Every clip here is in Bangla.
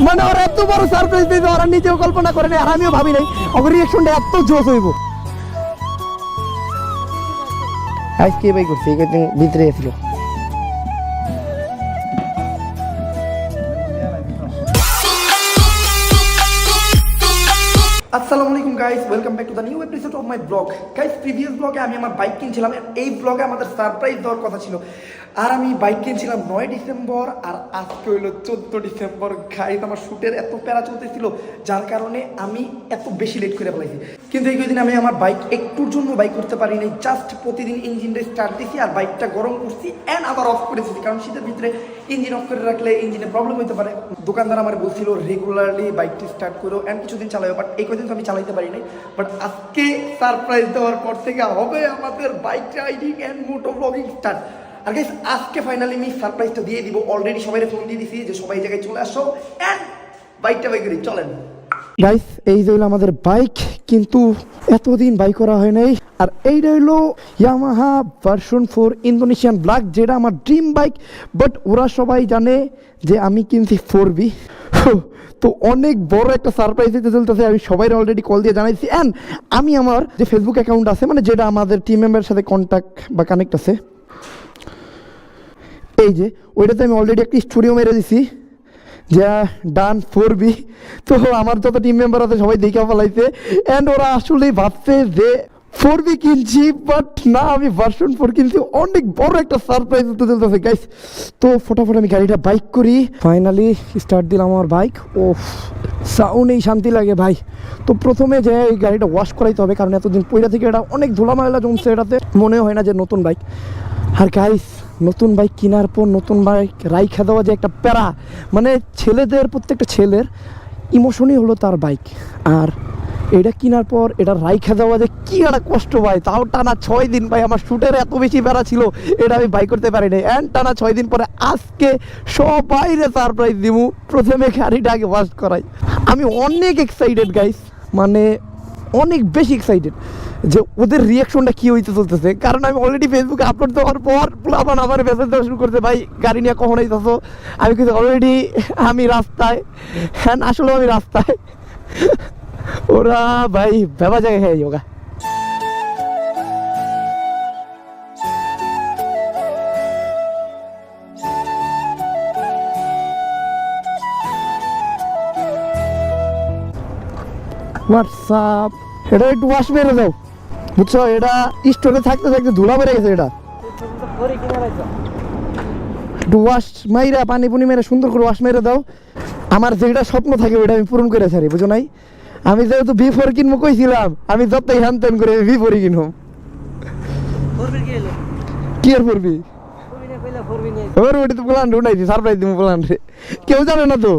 মানে ওরা এত বড় সারপ্রাইজ দিয়েছে, ওরা নিজেও কল্পনা করে নাই, আর আমিও ভাবি নাই ওর রিয়াকশনটা এত জোশ হইব। আজকে বাই করছে, এই কয়েকদিন ভিতরে ছিল। আসসালামু আলাইকুম guys, welcome back to the new episode of my blog. Guys, previous ব্লগে আমি আমার বাইক কিনছিলাম, এই ব্লগে আমাদের সারপ্রাইজ দেওয়ার কথা ছিল, আর আমি বাইক কিনছিলাম 9 ডিসেম্বর, আর আজকে হইলো 14 ডিসেম্বর। গাইস, আমার শ্যুটের এত প্যারা চলতেছিল, যার কারণে আমি এত বেশি লেট করে ফেলাইছি। কিন্তু এই কদিন আমি আমার বাইক একটুর জন্য বাইক করতে পারি নাই, জাস্ট প্রতিদিন ইঞ্জিনটা স্টার্ট দিছি আর বাইকটা গরম করছি অ্যান্ড আবার অফ করেছি, কারণ শীতের ভিতরে ইঞ্জিন অফ করে রাখলে ইঞ্জিনে প্রবলেম হতে পারে। দোকানদার আমার বলছিল রেগুলারলি বাইকটি স্টার্ট করো অ্যান্ড কিছুদিন চালাবো, বাট এই কদিন তো আমি চালাইতে পারি নাই। বাট আজকে সারপ্রাইজ দেওয়ার পর থেকে হবে আমাদের bike riding and moto blogging start. আর গাইস, আজকে ফাইনালি আমি সারপ্রাইজটা দিয়ে দিব। অলরেডি সবাই ফোন দিয়ে দিছি যে সবাই জায়গায় চলে আসো অ্যান্ড বাইকটা বাই করি, চলেন। গাইস, এই যে হলো আমাদের বাইক, কিন্তু এতদিন বাইক করা হয় নাই। আর এইটা হলো ইয়ামাহা ভার্সন 4 ইন্দোনেশিয়ান ব্ল্যাক, যেটা আমার ড্রিম বাইক। বাট ওরা সবাই জানে যে আমি কিনছি 4B। তো অনেক বড় একটা সারপ্রাইজ দিতে চলতেছে, আমি সবাই অলরেডি কল দিয়ে জানাইছি। অ্যান্ড আমি আমার যে ফেসবুক অ্যাকাউন্ট আছে, মানে যেটা আমাদের টিম মেম্বারের সাথে কন্ট্যাক্ট বা কানেক্ট আছে, এই যে ওইটাতে আমি অলরেডি একটা স্টোরিও মেরে দিছি যা ডান 4B। তো আমার যত টিম মেম্বার আছে সবাই দেখে ফেলাইছে, অ্যান্ড ওরা আসলেই ভাবছে যে 4B কিনছি, বাট না, আমি ভার্সন 4 কিনছি। অনেক বড় একটা সারপ্রাইজ হতে চলতেছে গাইস। তো ফটাফট আমি গাড়িটা বাইক করি। ফাইনালি স্টার্ট দিলাম আমার বাইক। ও সাউন্ডেই শান্তি লাগে ভাই। তো প্রথমে যে এই গাড়িটা ওয়াশ করাইতে হবে, কারণ এতদিন পয়লা থেকে এটা অনেক ধুলা ময়লা জমছে, এটাতে মনে হয় না যে নতুন বাইক। আর গাইস, নতুন বাইক কেনার পর নতুন বাইক রাইখা দেওয়া যে একটা প্যারা, মানে ছেলেদের, প্রত্যেকটা ছেলের ইমোশনই হলো তার বাইক। আর এটা কেনার পর এটা রাইখা দেওয়া যে কি একটা কষ্ট ভাই, তাও টানা 6 দিন ভাই। আমার শ্যুটের এত বেশি প্যারা ছিল, এটা আমি বাইক করতে পারি নাই। অ্যান্ড টানা 6 দিন পরে আজকে সবাইরে সারপ্রাইজ দিব। প্রথমে গাড়িটা আগে ওয়াশ করাই। আমি অনেক এক্সাইটেড গাইস, মানে অনেক বেশি এক্সাইটেড যে ওদের রিয়াকশনটা কি হইতে চলতেছে। কারণ আমি অলরেডি ফেসবুকে আপলোড দেওয়ার পর আবার আমার মেসেজ দেওয়া শুরু করতে, ভাই গাড়ি নিয়ে কখন আইতাছো। আমি কিন্তু অলরেডি আমি রাস্তায়, হ্যাঁ আসলে আমি রাস্তায়। ওরা ভাই ভেবা জায়গায় হয়ে যোগা। হোয়াটসঅ্যাপ, এটা একটু ওয়াশ মেরে দাও, বুঝছো? এটা স্টোরে থাকতে থাকতে ধুলা বেড়ে গেছে। এটা একটু ওয়াশ মাইরা, পানি পুনি মেরে সুন্দর করে ওয়াশ মেরে দাও। আমার যেটা স্বপ্ন থাকে ওইটা আমি পূরণ করে ছাড়ি, বুঝো নাই? আমি যেহেতু V4 কিনবো কইছিলাম, আমি যতই হ্যান ত্যান করে V4 কিনবো। কি আর করবি? ওর ওটা তো প্ল্যান উঠাইছি, সারপ্রাইজ দিব প্ল্যান রে, কেউ জানে না তো।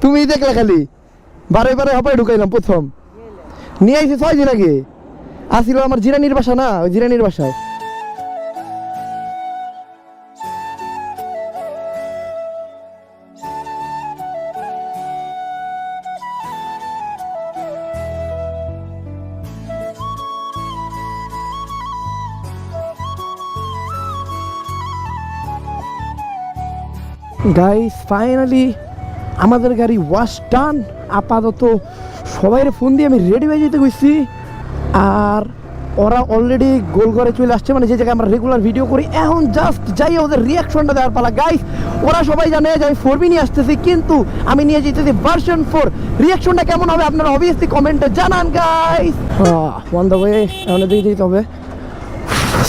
তুমি দেখলে খালি বারে বারে হপায় ঢুকাইলাম। প্রথম নিয়ে আইছি 6 দিন আগে, আসিল আমার জিরানির বাসা, না ওই জিরানির বাসায়। গাইস, ফাইনালি আমাদের গাড়ি ওয়াশ ডান। আপাতত সবাইরে ফোন দিয়ে আমি রেডি হয়ে যেতে গেছি, আর ওরা অলরেডি গোলঘরে চলে আসছে, মানে যে জায়গায় আমরা রেগুলার ভিডিও করি। এখন জাস্ট যাই ওদের রিয়াকশনটা দেওয়ার পালা। গাইস, ওরা সবাই জানে যে আমি 4B নিয়ে আসতেছি, কিন্তু আমি নিয়ে যেতেছি ভার্সন 4। রিয়াকশনটা কেমন হবে আপনারা অবভিয়াসলি কমেন্টে জানান গাইস। অন দ্য ওয়ে, এখন দিকে যেতে হবে।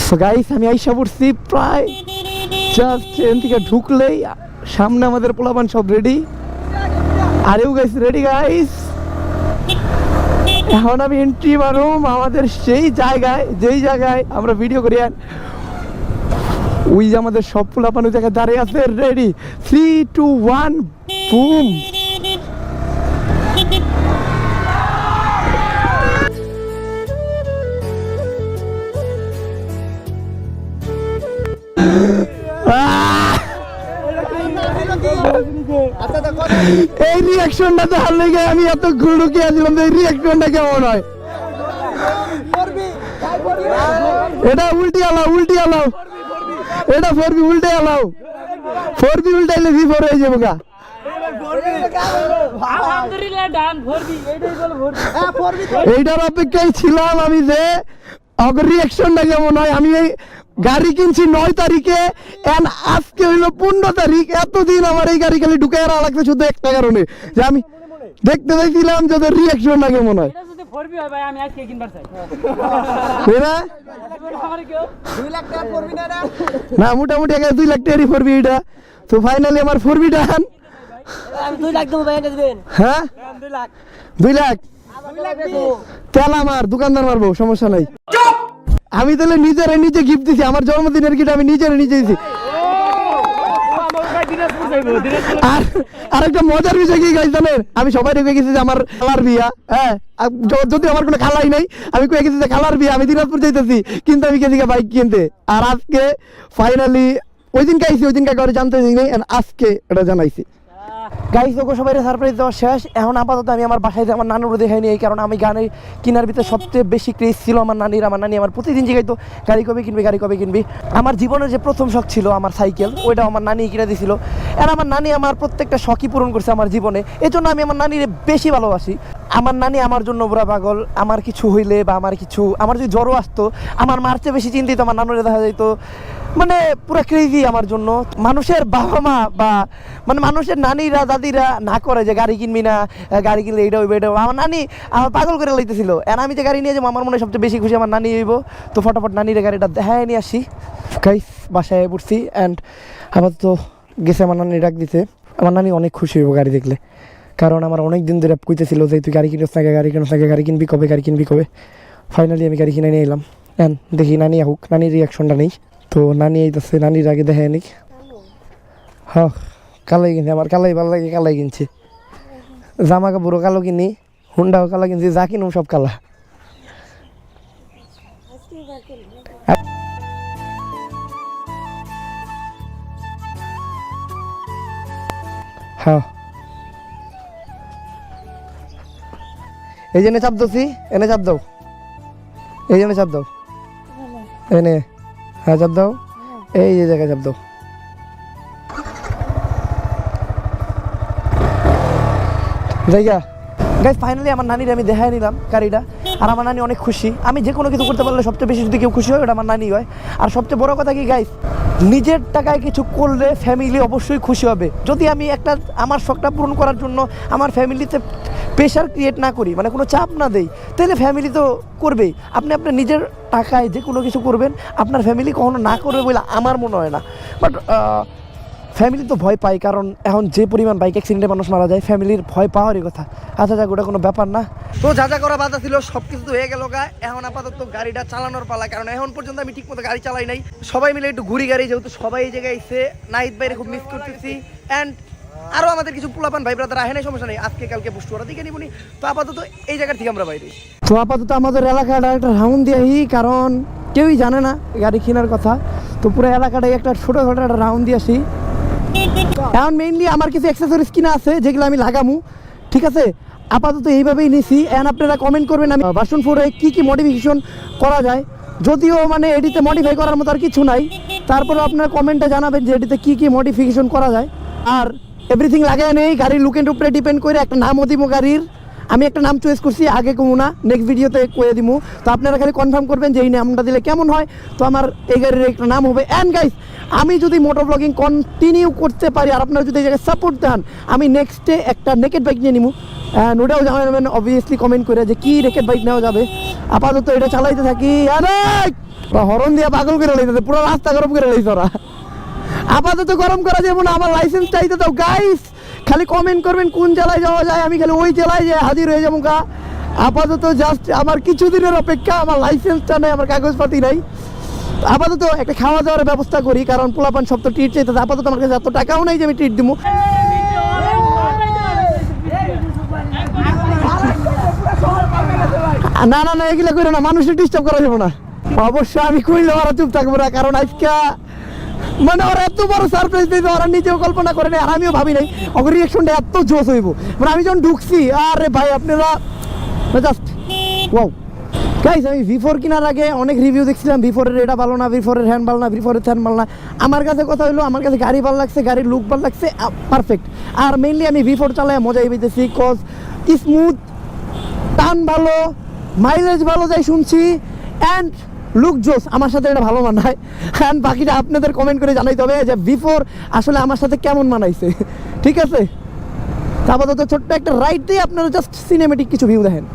সো গাইস, আমি আইসা পড়ছি প্রায়, জাস্ট ট্রেন থেকে ঢুকলেই সামনে আমাদের পোলাপান সব রেডি। Are you guys ready guys? এখন আমি এন্ট্রি মারুম আমাদের সেই জায়গায়, যেই জায়গায় আমরা ভিডিও করি। ওই যে আমাদের সব পোলাপান ওই জায়গায় দাঁড়িয়ে আছে রেডি। 3, 2, 1 বুম। এই রিয়াকশনটা তো হার লেগে আমি এত ঘুরুকি আসলাম, এই রিয়াকশনটা কেমন হয়? এটা উল্টি আলাও এটা 4B উল্টে আলাও 4B উল্টাইলে V4 হয়ে যাবো গা এইটার অপেক্ষায় ছিলাম আমি যে আগের রিয়াকশনটা কেমন হয়। আমি এই গাড়ি কিনছি 9 তারিখে এন্ড আজকে হইলো 15 তারিখ। এতদিন আমার এই গাড়ি খালি ঢুকে রাখছে শুধু একটা কারণে যে আমি দেখতে চাইছিলাম যে ওদের রিয়াকশনটা কেমন হয়। না মোটামুটি 2 লাখ টাকারই 4B এটা। তো ফাইনালি আমার 4B ডান। 2 লাখ দেবো ভাই, দেবেন? হ্যাঁ 2 লাখ তেল আমার দোকানদার মারবো, সমস্যা নাই। আমি তাহলে নিজে গিফট দিছি, আমার জন্মদিনের গিফট আমি নিজে দিছি। আর একটা মজার বিষয় কি গাইস জানেন, আমি সবাই রেখে গেছি যে আমার খালার বিয়া। হ্যাঁ যদি আমার কোনো খালাই নাই, আমি কয়ে গেছি যে খালার বিয়া, আমি দিনাজপুর যাইতেছি, কিন্তু আমি গেছি বাইক কিনতে। আর আজকে ফাইনালি ওই দিন গাইছি, ওই দিন ঘরে জানতে নাই, আজকে এটা জানাইছি। গাইস তোকে সবাই সারপ্রাইজ দেওয়া শেষ। এখন আপাতত আমি আমার বাসায় আমার নানুর দেখাইনি, এই কারণে আমি গাড়ি কেনার ভিতরে সবচেয়ে বেশি ক্রেজ ছিল আমার নানির। আমার নানি আমার প্রতিদিন জিগাইতো গাড়ি কবে কিনবি। আমার জীবনের যে প্রথম শখ ছিল আমার সাইকেল, ওইটা আমার নানি কিনে দিয়েছিল। আর আমার নানি আমার প্রত্যেকটা শখই পূরণ করছে আমার জীবনে। এই জন্য আমি আমার নানির বেশি ভালোবাসি। আমার নানি আমার জন্য পুরা পাগল। আমার কিছু হইলে বা আমার যদি জ্বরও আসতো, আমার মার চেয়ে বেশি চিন্তিত আমার নানুরে দেখা যেত। মানে পুরো ক্রেজি আমার জন্য। মানুষের বাবা মা বা মানে মানুষের নানিরা দাদিরা না করে যে গাড়ি কিনবি না, গাড়ি কিনলে এইটা হইবে এটা। আমার নানি আমার পাগল করে লাইতেছিল। আর আমি যে গাড়ি নিয়ে যাবো, আমার মনে সবচেয়ে বেশি খুশি আমার নানি হইব। তো ফটাফট নানির গাড়িটা দেখায় নিয়ে আসি। গাইস বাসায় পড়ছি অ্যান্ড আপাতত গেছে আমার নানি ডাক দিতে। আমার নানি অনেক খুশি হইব গাড়ি দেখলে, কারণ আমার অনেক দিন ধরে কইতেছিল যে তুই গাড়ি কিনস না, গাড়ি কিনবি কবে। ফাইনালি আমি গাড়ি কিনে নিয়ে এলাম। অ্যান্ড দেখি নানি হোক, নানির রিয়াকশনটা নেই। তো নানি আইতাছে, নানির আগে দেখায় নি। হ্যাঁ কালাই কিনছি, আমার কালাই ভালো লাগে, কালাই কিনছি। জামা কাপড়ও কালো কিনি, হুন্ডাও কালা কিনছি, যা কিনুম সব কালা। হ্যাঁ এই জন্য চাপ দোছি, এনে চাপ দাও, এই জন্য চাপ দাও, এনে হ্যাঁ চাপ দাও, এই যে জায়গায় চাপ দাও। জায়গা গাইস ফাইনালি আমার নানির আমি দেখাই নিলাম গাড়িটা। আর আমার নানি অনেক খুশি। আমি যে কোনো কিছু করতে পারলে সবচেয়ে বেশি যদি কেউ খুশি হয়, ওটা আমার নানি হয়। আর সবচেয়ে বড় কথা কি গাইস, নিজের টাকায় কিছু করলে ফ্যামিলি অবশ্যই খুশি হবে। যদি আমি আমার শখটা পূরণ করার জন্য আমার ফ্যামিলিতে প্রেশার ক্রিয়েট না করি, মানে কোনো চাপ না দেই, তাহলে ফ্যামিলি তো করবেই। আপনি আপনার নিজের টাকায় যে কোনো কিছু করবেন, আপনার ফ্যামিলি কখনো না করবে বলে আমার মনে হয় না। বাট ফ্যামিলি তো ভয় পায়, কারণ এখন যে পরিমাণ বাইক অ্যাক্সিডেন্টে মানুষ মারা যায়, ফ্যামিলির ভয় পাওয়ারই কথা। আচ্ছা যাক, ওটা কোনো ব্যাপার না। তো যা করা বাধা ছিল সব কিছু তো হয়ে গেল গা। এখন আপাতত গাড়িটা চালানোর পালা, কারণ এখন পর্যন্ত আমি ঠিক মতো গাড়ি চালাই নাই। সবাই মিলে একটু ঘুরি গাড়ি, যেহেতু সবাই এই জায়গায় এসে নাইট বাইরে খুব মিস করতেছি। অ্যান্ড আরও আমাদের কিছু পোলাপান ভাই ব্রাদার আহে নাই, সমস্যা নেই, আজকে কালকে বস্তু ওরা দিকে নিবনি। তো আপাতত এই জায়গার থেকে আমরা বাইরে। তো আপাতত আমাদের এলাকাটা একটা রাউন্ড দিয়েই, কারণ কেউই জানে না গাড়ি কেনার কথা। তো পুরো এলাকাটাই একটা ছোটোখাটো একটা রাউন্ড দিয়ে আসি। এখন মেইনলি আমার কিছু অ্যাক্সেসরিজ কিনা আছে, যেগুলো আমি লাগামু। ঠিক আছে, আপাতত এইভাবেই নিছি। অ্যান্ড আপনারা কমেন্ট করবেন আমি ভার্সন 4-এ কী মডিফিকেশন করা যায়। যদিও মানে এটিতে মডিফাই করার মতো আর কিছু নাই, তারপরে আপনারা কমেন্টে জানাবেন যে এটিতে কী মডিফিকেশন করা যায়। আর এভরিথিং লাগাই নেই, গাড়ির লুকের উপরে ডিপেন্ড করে একটা নামও দিব গাড়ির। আমি একটা নাম চয়েস করছি, আগে কমু না, নেক্সট ভিডিওতে কয়ে দিব। তো আপনারা খালি কনফার্ম করবেন যে এই নামটা দিলে কেমন হয়। তো আমার এই গাড়ির একটা নাম হবে। অ্যান্ড গাইস, আমি যদি মোটর ব্লগিং কন্টিনিউ করতে পারি আর আপনারা যদি এই জায়গায় সাপোর্ট দেন, আমি নেক্সটে একটা নেকেড বাইক নিয়ে নিবো। ওটাও জানাবেন অবভিয়াসলি কমেন্ট করে যে কী নেকেড বাইক নেওয়া যাবে। আপাতত এটা চালাইতে থাকি। আরে হরন দিয়ে পাগল করে লাইতেছে, পুরো রাস্তা গরম করে লাইছে ওরা। আপাতত গরম করা যাবে না, আমার লাইসেন্স চাইতে দাও গাইস। খালি কমেন্ট করবেন কোন জেলায় যাওয়া যায়, আমি খালি ওই জেলায় যে হাজির হয়ে যাবো গা। আপাতত জাস্ট আমার কিছুদিনের অপেক্ষা, আমার লাইসেন্সটা নেই, আমার কাগজপাতি নাই। আপাতত একটা খাওয়া দাওয়ার ব্যবস্থা করি, কারণ পোলাপান সব তো ট্রিট চাইতেছে। আপাতত আমার কাছে এত টাকাও নেই যে আমি ট্রিট দিব। না না না, এগুলো করে না, মানুষের ডিস্টার্ব করা যাবে না। অবশ্যই আমি কইলে ওরা চুপ থাকবো না, কারণ আজকে মানে ওরা এত বড় সারপ্রাইজ দিয়েছে, ওরা নিজেও কল্পনা করে নাই আর আমিও ভাবি নাই ওর রিয়াকশনটা এত জোশ হইব। মানে আমি যখন ঢুকছি, আরে ভাই আপনারা জাস্ট ওয়াও। গাইস আমি V4 কেনার আগে অনেক রিভিউ দেখছিলাম V4 এর এটা ভালো না, V4 এর হ্যান্ড ভালো না, V4 এর ফ্যান ভালো না। আমার কাছে কথা হলো আমার কাছে গাড়ি ভালো লাগছে, গাড়ির লুক ভালো লাগছে, পারফেক্ট। আর মেইনলি আমি V4 চালায় মজাই পেতেছি, কজ স্মুথ, টান ভালো, মাইলেজ ভালো যাই শুনছি, অ্যান্ড লুক জোস আমার সাথে এটা ভালো মানায়। অ্যান্ড বাকিটা আপনাদের কমেন্ট করে জানাইতে হবে যে V4 আসলে আমার সাথে কেমন মানাইছে, ঠিক আছে? আপাতত ছোট্ট একটা রাইড দিয়ে আপনারা জাস্ট সিনেমেটিক কিছু ভিউ দেখেন।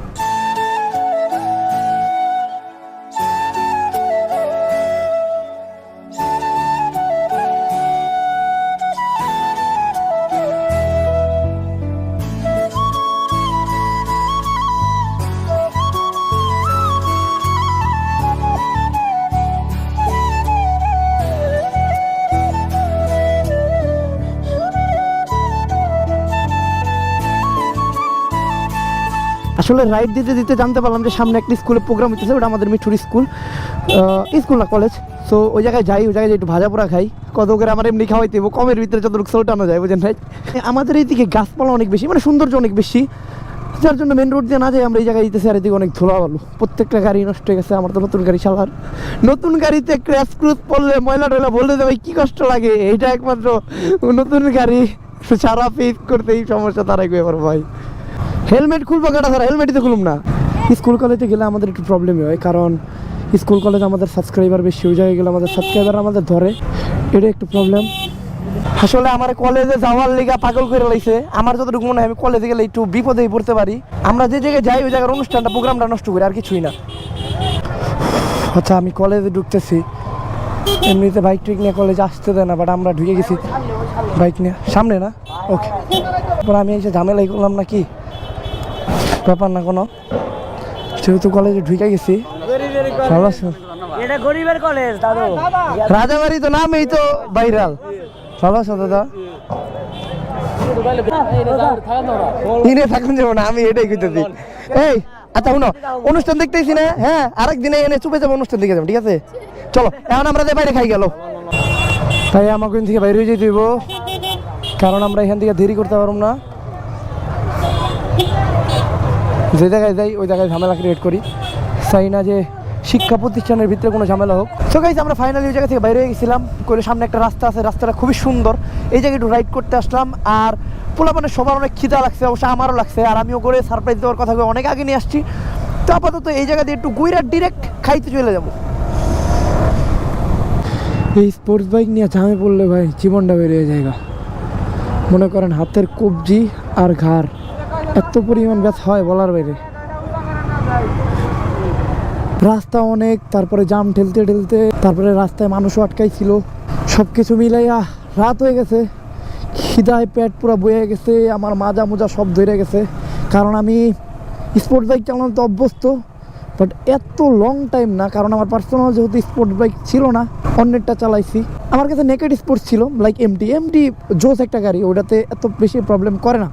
আসলে রাইড দিতে দিতে জানতে পারলাম যে সামনে একটা স্কুলে প্রোগ্রাম হইতেছে, ওটা আমাদের মিঠুর স্কুল, স্কুল না কলেজ। সো ওই জায়গায় যাই, ওই জায়গায় একটু ভাজা পোড়া খাই, কত করে আমার এমনি খাওয়াইতে হবে, কমের ভিতরে যতটুকু চলটানো যায়, বুঝেন ভাই? আমাদের এইদিকে গাছপালা অনেক বেশি, মানে সৌন্দর্য অনেক বেশি, যার জন্য মেন রোড দিয়ে না যাই আমরা এই জায়গায় দিতেছি। আর এদিকে অনেক ধুলা বালু, প্রত্যেকটা গাড়ি নষ্ট হয়ে গেছে। আমার তো নতুন গাড়ি চালার, নতুন গাড়িতে ক্র্যাশ ক্রুজ পড়লে ময়লা টয়লা বললে যে ভাই কী কষ্ট লাগে, এইটা একমাত্র নতুন গাড়ি সারা ফেস করতে এই সমস্যা তারাই এবার ভাই। হেলমেট খুলবো কাটা স্যার, হেলমেটই তো খুলুম না। স্কুল কলেজে গেলে আমাদের একটু প্রবলেমই হয়, কারণ স্কুল কলেজ আমাদের সাবস্ক্রাইবার বেশি, ওই জায়গায় গেলে আমাদের সাবস্ক্রাইবার আমাদের ধরে, এটা একটু প্রবলেম। আসলে আমার কলেজে যাওয়ার লিগা পাগল করে লাইছে। আমার যতটুকু মনে হয় আমি কলেজে গেলে একটু বিপদেই পড়তে পারি। আমরা যে জায়গায় যাই ওই জায়গার অনুষ্ঠানটা প্রোগ্রামটা নষ্ট করি, আর কিছুই না। আচ্ছা আমি কলেজে ঢুকতেছি, এমনিতে বাইক ট্রিক নিয়ে কলেজে আসতে দেয় না, বাট আমরা ঢুকে গেছি বাইক নিয়ে, সামনে না, ওকে। তারপর আমি এসে ঝামেলাই করলাম নাকি, ব্যাপার না কোনো, যেহেতু কলেজে ঢুকে গেছি। ভালো আছো? এটা গরিবের কলেজ দাদু। রাজাবাড়ি তো নাম এই তো ভাইরাল। ভালো আছো দাদা? ইনে থাকুন যাবো না, আমি এটাই কইতেছি। এই আচ্ছা শুনো, অনুষ্ঠান দেখতেছি না, হ্যাঁ আরেকদিনে এনে চুপে যাবো, অনুষ্ঠান দেখে যাবো, ঠিক আছে? চলো এখন আমরা যে বাইরে খাই গেল, তাই আমাকে এখান থেকে বাইরে হয়ে যেতে হইব, কারণ আমরা এখান থেকে দেরি করতে পারবো না। যে জায়গায় যাই ওই জায়গায় ঝামেলা ক্রিয়েট করি, চাই না যে শিক্ষা প্রতিষ্ঠানের ভিতরে কোনো ঝামেলা হোক। সো গাইস আমরা ফাইনালি ওই জায়গা থেকে বাইরে হয়ে গেছিলাম, করে সামনে একটা রাস্তা আছে, রাস্তাটা খুবই সুন্দর, এই জায়গায় একটু রাইড করতে আসলাম। আর পোলাপানের সবার অনেক খিদা লাগছে, অবশ্য আমারও লাগছে, আর আমিও করে সারপ্রাইজ দেওয়ার কথা অনেক আগে নিয়ে আসছি। তো আপাতত এই জায়গা দিয়ে একটু গুইরা ডিরেক্ট খাইতে চলে যাবো। এই স্পোর্টস বাইক নিয়ে ঝামে পড়লে ভাই জীবনটা বেরিয়ে জায়গা, মনে করেন হাতের কবজি আর ঘাড় এত পরিমাণ ব্যথা হয় বলার বাইরে। রাস্তা অনেক, তারপরে জাম ঠেলতে ঠেলতে, তারপরে রাস্তায় মানুষও আটকাইছিল, সব কিছু মিলাইয়া রাত হয়ে গেছে। খিদায় পেট পুরো বয়ে গেছে, আমার মাজা মোজা সব ধরে গেছে, কারণ আমি স্পোর্টস বাইক চালানো তো অভ্যস্ত, বাট এত লং টাইম না, কারণ আমার পার্সোনাল যেহেতু স্পোর্টস বাইক ছিল না, অন্যেরটা চালাইছি। আমার কাছে নেকেড স্পোর্টস ছিল, লাইক এমটি জোস একটা গাড়ি, ওটাতে এত বেশি প্রবলেম করে না,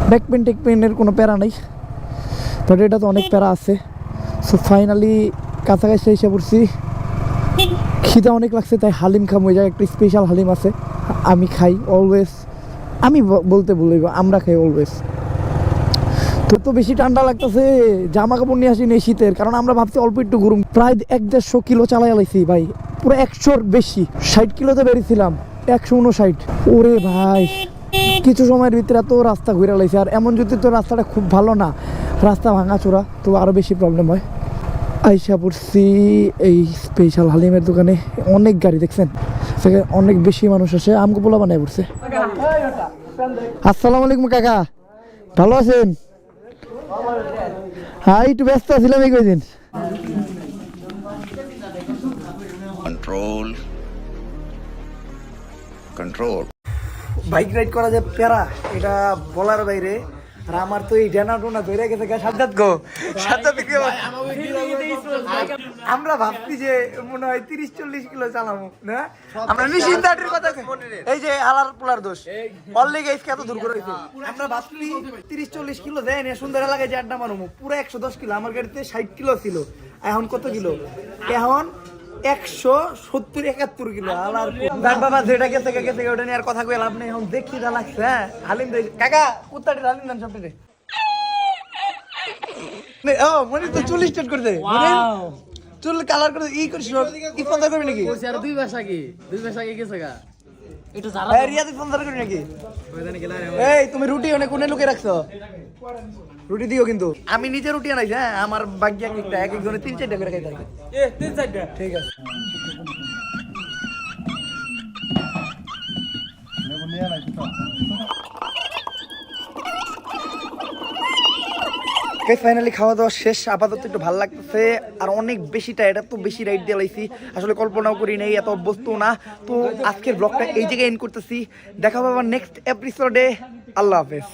ব্যাক পেন টেক পেনের কোনো প্যারা নেই, বাট এটা তো অনেক প্যারা আছে। সো ফাইনালি কাছাকাছি এসে পড়ছি, খিদা অনেক লাগছে, তাই হালিম খাম, ওই জায়গায় একটা স্পেশাল হালিম আছে, আমি খাই অলওয়েজ, আমি বলতে বলব আমরা খাই অলওয়েজ। তো বেশি ঠান্ডা লাগতেছে, জামা কাপড় নিয়ে আসি নেই শীতের, কারণ আমরা ভাবছি অল্প একটু গরম, প্রায় 1-150 কিলো চালাই লাইছি ভাই, পুরো 100-র বেশি, 60 কিলোতে বেরিয়েছিলাম, 159। ওরে ভাই কিছু সময়ের ভিতরে এত রাস্তা ঘুরে লাইছে, আর এমন যদি তো রাস্তাটা খুব ভালো না, রাস্তা ভাঙাচোরা, তো আরও বেশি প্রবলেম হয়। আইসা পড়ছি এই স্পেশাল হালিমের দোকানে, অনেক গাড়ি দেখছেন, সেখানে অনেক বেশি মানুষ আসে, আমগো পোলা বানায় পড়ছে। আসসালামু আলাইকুম কাকা, ভালো আছেন? হ্যাঁ একটু ব্যস্ত ছিলাম এই কদিন। কন্ট্রোল বাইক রাইড করা যে প্যারা, এটা বলার বাইরে। আর আমার তো এই ডেনা টোনা ধরে গেছে, সাজ্জাদ গো, সাজ্জাদ আমরা ভাবছি যে মনে হয় 30-40 কিলো চালাবো না, আমরা নিশ্চিন্তাটির কথা, এই যে আলার পোলার দোষ অলরেডি গাইস কত দূর করে হইছে, আমরা ভাবছি 30-40 কিলো দেয় না, সুন্দর এলাকায় যে আড্ডা মারবো, পুরো 110 কিলো, আমার গাড়িতে 60 কিলো ছিল, এখন কত কিলো, এখন 170-71 কিলো। আলার বাবা যেটা গেছে গেছে, ওটা নিয়ে আর কথা কয়ে লাভ নেই, এখন দেখি যা লাগছে। হ্যাঁ হালিম কাকা কুত্তাটির হালিম দেন সবটি। ও মনে তো চুল স্টার্ট করে দে চুল কালার করে করিস ইফতার করবি নাকি আর 2 মাস আগে গেছে গা একটু জানা এই রিয়াদ ইফতার করবি নাকি এই তুমি রুটি অনেক কোনে লুকিয়ে রাখছো রুটি দিও কিন্তু আমি নিজে রুটি আনাইছি হ্যাঁ আমার ভাগ্য একটা এক একজনে 3-4টা করে খাই থাকে 3-4টা ঠিক আছে ফাইনালি খাওয়া দাওয়া শেষ আপাতত একটু ভালো লাগতেছে আর অনেক বেশি টায়ার্ড এত বেশি রাইড দিয়ে লাইছি আসলে কল্পনাও করি নাই এত অভ্যস্ত না তো আজকের ব্লগটা এই জায়গায় এন্ড করতেছি দেখা হবে আবার নেক্সট এপিসোডে আল্লাহ হাফেজ